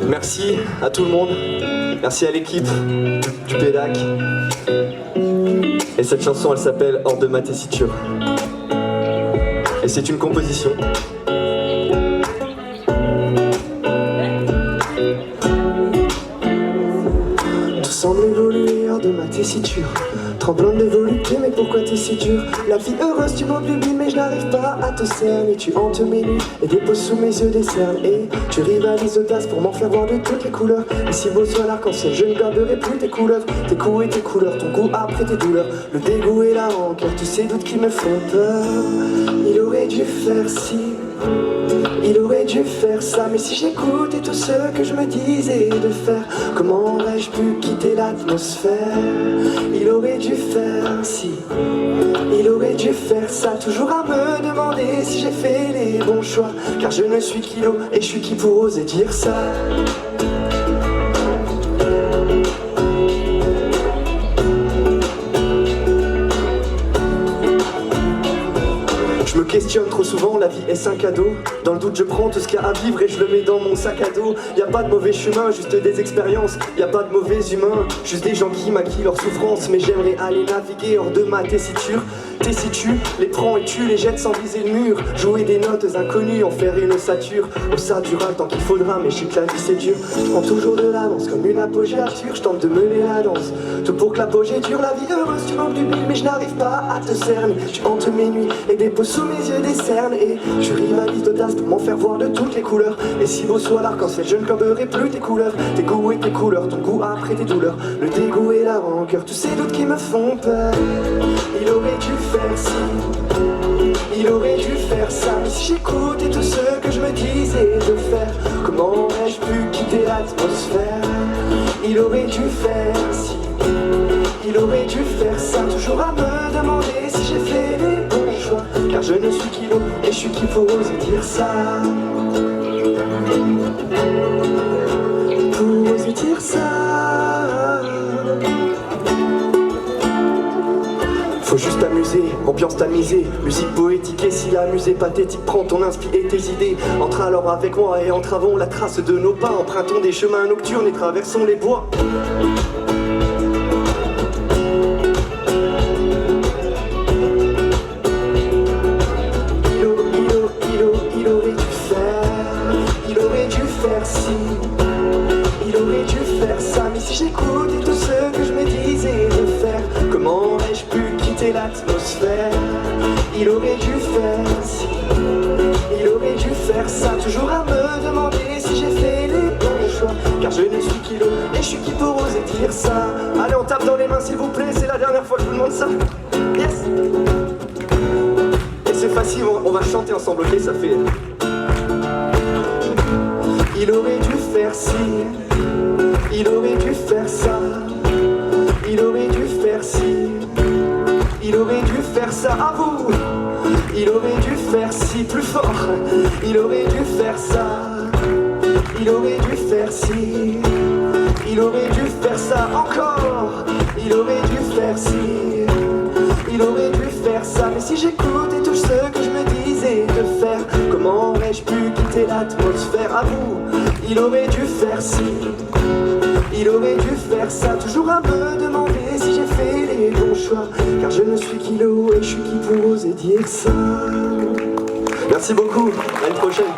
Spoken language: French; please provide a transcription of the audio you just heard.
Merci à tout le monde, merci à l'équipe du PEDAC. Et cette chanson, elle s'appelle Hors de ma tessiture. Et c'est une composition. Tout semble évoluer hors de ma tessiture. Tremblante de volupté, mais pourquoi t'es si dur? La vie heureuse, tu m'obliges, mais je n'arrive pas à te cerner. Tu hantes mes nuits et déposes sous mes yeux des cernes. Et tu rivalises d'audace pour m'en faire voir de toutes les couleurs. Et si beau soit l'arc-en-ciel, je ne garderai plus tes couleurs. Tes coups et tes couleurs, ton goût après tes douleurs. Le dégoût et la rancœur, tous ces doutes qui me font peur. Il aurait dû faire ci, il aurait dû faire ça. Mais si j'écoutais tout ce que je me disais de faire, comment aurais-je pu quitter l'atmosphère? Il aurait dû faire ci, il aurait dû faire ça. Toujours à me demander si j'ai fait les bons choix. Car je ne suis qu'Ilo et je suis qui pour oser dire ça. Je me questionne trop souvent, la vie est un cadeau. Dans le doute je prends tout ce qu'il y a à vivre et je le mets dans mon sac à dos. Y'a pas de mauvais chemin, juste des expériences. Y'a pas de mauvais humains, juste des gens qui maquillent leur souffrance. Mais j'aimerais aller naviguer hors de ma tessiture. Tessiture, les prends et tu les jettes sans viser le mur. Jouer des notes inconnues, en faire une ossature. Ça durera le temps qu'il faudra, mais je sais que la vie c'est dur. Je prends toujours de l'avance comme une apogéature. Je tente de mener la danse, tout pour que l'apogée dure. La vie heureuse, tu m'obliges, mais je n'arrive pas à te cerner. Tu hantes mes nuits et déposes sous mes yeux des cernes. Et je rivalise d'audace pour m'en faire voir de toutes les couleurs. Et si beau soit l'arc-en-ciel, je ne camberai plus tes couleurs. Tes goûts et tes couleurs, ton goût après tes douleurs. Le dégoût et la rancœur, tous ces doutes qui me font peur. Il aurait dû faire ci, il aurait dû faire ça. Mais si j'écoutais tout ce que je me disais de faire, comment aurais-je pu quitter l'atmosphère? Il aurait dû faire ci, il aurait dû faire ça. Toujours à me demander si j'ai fait les bons choix. Car je ne suis qu'Ilo et je suis qui pour oser dire ça. Pour oser dire ça. Faut juste t'amuser, ambiance tamisée, musique poétique et si la musée pathétique, prends ton inspi et tes idées. Entre alors avec moi et entravons la trace de nos pas. Empruntons des chemins nocturnes et traversons les bois. Il aurait dû faire ci, il aurait dû faire ça. Mais si j'écoutais tout ce que je me disais de faire, comment aurais-je pu quitter l'atmosphère? Il aurait dû faire ci, il aurait dû faire ça. Toujours à me demander si j'ai fait les bons choix. Car je ne suis qu'Ilo et je suis qui pour oser dire ça. Allez, on tape dans les mains s'il vous plaît, c'est la dernière fois que je vous demande ça. Yes. Et c'est facile, on va chanter ensemble, ok? Ça fait... Il aurait dû faire ci, il aurait dû faire ça. Il aurait dû faire ci, il aurait dû faire ça. À vous. Il aurait dû faire ci, plus fort. Il aurait dû faire ça, il aurait dû faire ci, il aurait dû faire ça encore. Il aurait dû faire ci, il aurait dû faire ça. Mais si j'écoutais tout ce que je me disais de faire, comment aurais-je pu quitter l'atmosphère? À vous. Il aurait dû faire ci, il aurait dû faire ça. Toujours à me demander si j'ai fait les bons choix. Car je ne suis qu'Ilo et je suis qui pour oser dire ça. Merci beaucoup, à une prochaine.